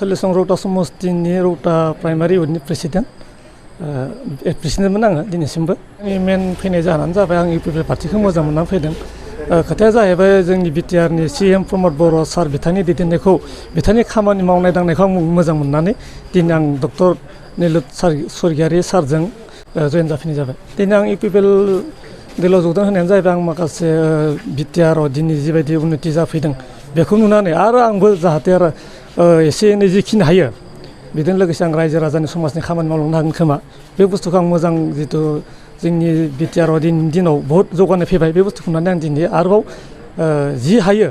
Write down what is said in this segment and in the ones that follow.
सलेसं रौता समस्तिनि रौता primary इउथनि प्रेसिडेन्टमोन आङो दिनैसिमबो। आंनि मेन फैनाय जाहोनानो जाबाय आं UPPL पार्टिखौ मोजां मोननानै फैदों। खोथाया जाहैबाय जोंनि बिटिआरनि CM प्रमद बर' सार बिथांनि दैदेननायखौ बिथांनि खामानि मावनाय दांनायखौ आं मोजां मोननानै दिनै आं डक्टर निलुत स्वर्गियारि सारजों जयेन जाफैनाय जाबाय। दिनै आं UPPL दिलाव जगदान होनायानो जाहैबाय आं माखासे बिटिआरआव दिनै जिबायदि उन्नति जाफैदों बेखौ नुनानै आरो आंबो जाहाथे आरो एसे एनै जिखिनि हायो बेजों लोगोसे आं रायजो राजानि समाजनि खामानि मावलांनो हागोन खोमा बे बुस्थुखौ आं मोजां जितु जोंनि बिटिआरआव दिनाव बहुत जौगानाय फैबाय बे बुस्थुखौ नुनानै आं दिनै आरोबाव जि हायो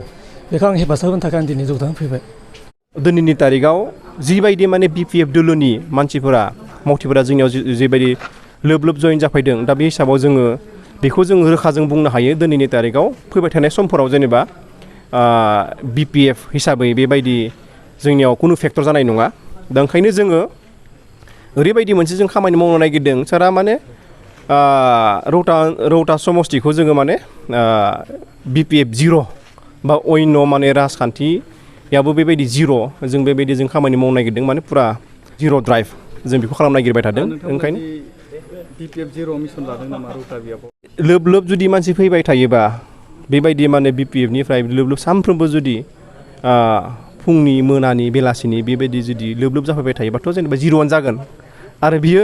बेखौ आं हेफाजाब होनो थाखाय आं दिनै जौगानानै फैबाय। दिनैनि तारिखाव जिबायदि माने BPF दोलोनि मानसिफोरा मावथिफोरा जोंनियाव जिबायदि लोब लोब जयेन जाफैदों दा बे हिसाबाव जोङो बेखौ जों रोखाजों बुंनो हायो दिनैनि तारिखाव फैबाय थानाय समफोराव जेनेबा BPF हिसाबै बेबायदि जोंनियाव खुनु फेक्टर जानाय नङा। दा ओंखायनो जोङो ओरैबायदि मोनसे जों खामानि मावनो नागिरदों सारा माने रौता समस्तिखौ जोङो माने BPF जिर' बा अन्य माने राजखान्थियाबो बेबायदि जिर' जों बेबायदि जों खामानि मावनो नागिरदों माने फुरा जिर' ड्राइभ जों बेखौ खालामनो नागिरबाय थादों। ओंखायनो BPF जिर' मिसन लादों नामा रौता बियाबाव? लोब लोब जुदि मानसि फैबाय थायोबा बेबायदि माने BPFनिफ्राय लोब लोब सानफ्रोमबो जुदि फुंनि मोनानि बेलासिनि बेबायदि जुदि लोब लोब जाफैबाय थायोबाथ' जेनेबा जिर'आनो जागोन आरो बियो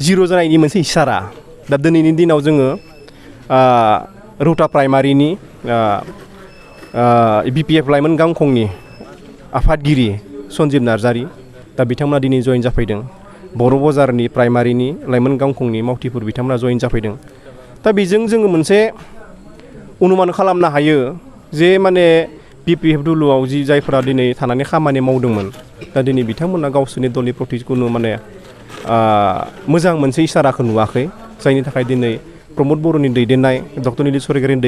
जिर' जानायनि मोनसे इसारा। दा दिनैनि दिनाव जोङो रौता प्राइमारिनि BPF लाइमोन गांखंनि आफादगिरि सन्जिब नार्जारि दा बिथांमोना दिनै जयेन जाफैदों। बर' बजारनि प्राइमारिनि लाइमोन गांखंनि मावथिफोर बिथांमोना जयेन जाफैदों। दा बेजों जोङो मोनसे अनुमान खालामनो हायो जे माने BPF दुलुआव जायफोरा दिनै थानानै खामानि मावदोंमोन दा दिनै बिथांमोना गावसोरनि दलनि प्रति कुनु माने मोजां मोनसे इसाराखौ नुवाखै जायनि थाखाय दिनै प्रमद बर'नि दैदेननाय डक्टर निलुत स्वर्गियारिनि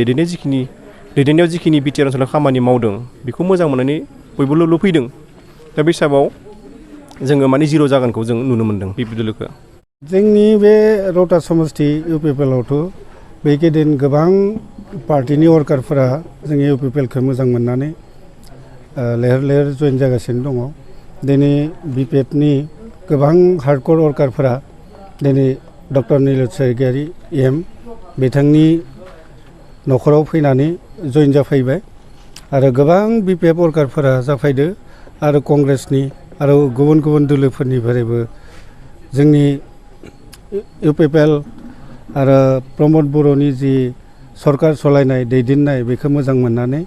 दैदेननायाव जिखिनि बिटिआर ओनसोलाव खामानि मावदों बेखौ मोजां मोननानै बयबो लोब फैदों। दा बे हिसाबाव जोङो माने जिर' जागोनखौ जों नुनो मोन्दों BPF दोलोखौ। जोंनि बे रौता समस्ति UPPLआवथ' बेगिदिन गोबां पार्टिनि वर्कारफोरा जोंनि UPPLखौ मोजां मोननानै लैहोर लैहोर जयेन जागासिनो दङ। दिनै BPFनि गोबां हार्डकर वर्कारफोरा दिनै डक्टर निलुत स्वर्गियारि EM बिथांनि न'खराव फैनानै जयेन जाफैबाय आरो गोबां BPF वर्कारफोरा जाफैदो आरो कंग्रेसनि आरो गुबुन गुबुन दोलोफोरनिफ्रायबो जोंनि UPPL आरो प्रमद बर'नि जि सरकार सलायनाय दैदेननाय बेखौ मोजां मोननानै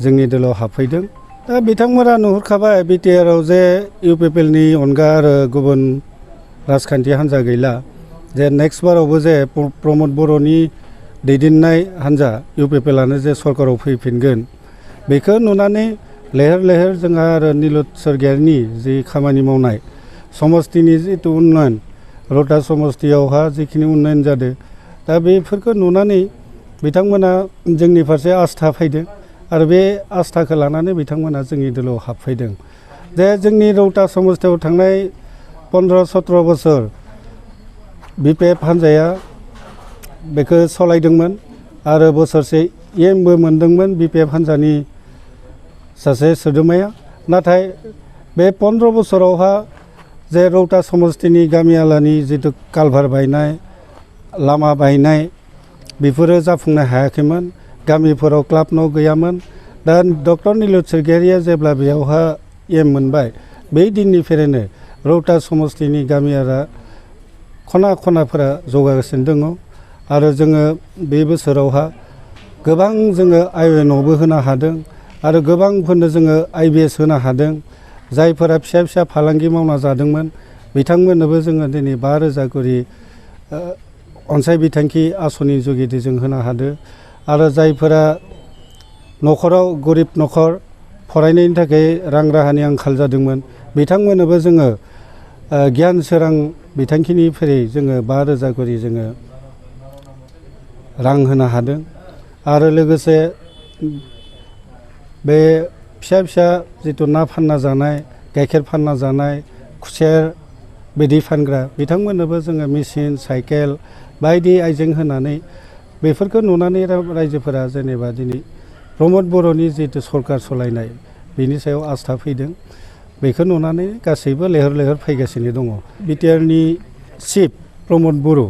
जोंनि दोलाव हाबफैदों। दा बिथांमोना नुहुरखाबाय बिटिआरआव जे UPPLनि अनगा आरो गुबुन राजखान्थि हान्जा गैला जे नेक्स्ट बारावबो जे प्रमद बर'नि दैदेननाय हान्जा UPPLआनो जे सरकाराव फैफिनगोन बेखौ नुनानै लैहोर लैहोर जोंहा आरो निलुत स्वर्गियारिनि जि खामानि मावनाय समस्तिनि जिथु उन्नयन रौता समस्तियावहा जिखिनि उन्नयन जादों दा बेफोरखौ नुनानै बिथांमोना जोंनि फारसे आस्था फैदों आरो बे आस्थाखौ लानानै बिथांमोना जोंनि दोलाव हाबफैदों। जे जोंनि रौता समस्तियाव थांनाय 15-17 बोसोर BPF हान्जाया बेखौ सलायदोंमोन आरो बोसोरसे EMबो मोनदोंमोन BPF हान्जानि सासे सोद्रोमाया। नाथाय बे 15 बोसोरावहा जे रौता समस्तिनि गामियालानि जिथु कालभार बायनाय लामा बायनाय बेफोरो जाफुंनो हायाखैमोन। गामिफोराव क्लाब न' गैयामोन। दा डक्टर निलुत स्वर्गियारिया जेब्ला बेयावहा EM मोनबाय बै दिननिफ्रायनो रौता समस्तिनि गामियारा खना खनाफोरा जौगागासिनो दङ आरो जोङो बे बोसोरावहा गोबां जोङो IONआवबो होनो हादों आरो गोबांफोरनो जोङो IBS होनो हादों। जायफोरा फिसा फिसा फालांगि मावना जादोंमोन बिथांमोननोबो जोङो दिनै 5,000 करि अनसाय बिथांखि आसनि जुगिदि जों होनो हादों आरो जायफोरा न'खराव गरिब न'खर फरायनायनि थाखाय रां राहानि आंखाल जादोंमोन बिथांमोननोबो जोङो गियान सोरां बिथांखिनिफ्राय जोङो 5,000 करि जोङो रां होनो हादों आरो लोगोसे बे फिसा फिसा जिथु ना फानना जानाय गाइखेर फानना जानाय खुसेर बिदि फानग्रा बिथांमोननोबो जोङो मेचिन साइकेल बायदि आइजें होनानै बेफोरखौ नुनानै रायजोफोरा जेनेबा दिनै प्रमद बर'नि जितु सरकार सलायनाय बेनि सायाव आस्था फैदों। बेखौ नुनानै गासैबो लैहोर लैहोर फैगासिनो दङ। बिटिआरनि चिफ प्रमद बर'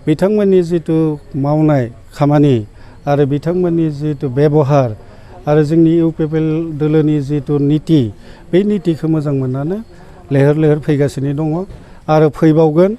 बिथांमोननि जिथु मावनाय खामानि आरो बिथांमोननि जिथु बेबहार आरो जोंनि UPPL दोलोनि जिथु नीति बे नीतिखौ मोजां मोननानै लैहोर लैहोर फैगासिनो दङ आरो फैबावगोन।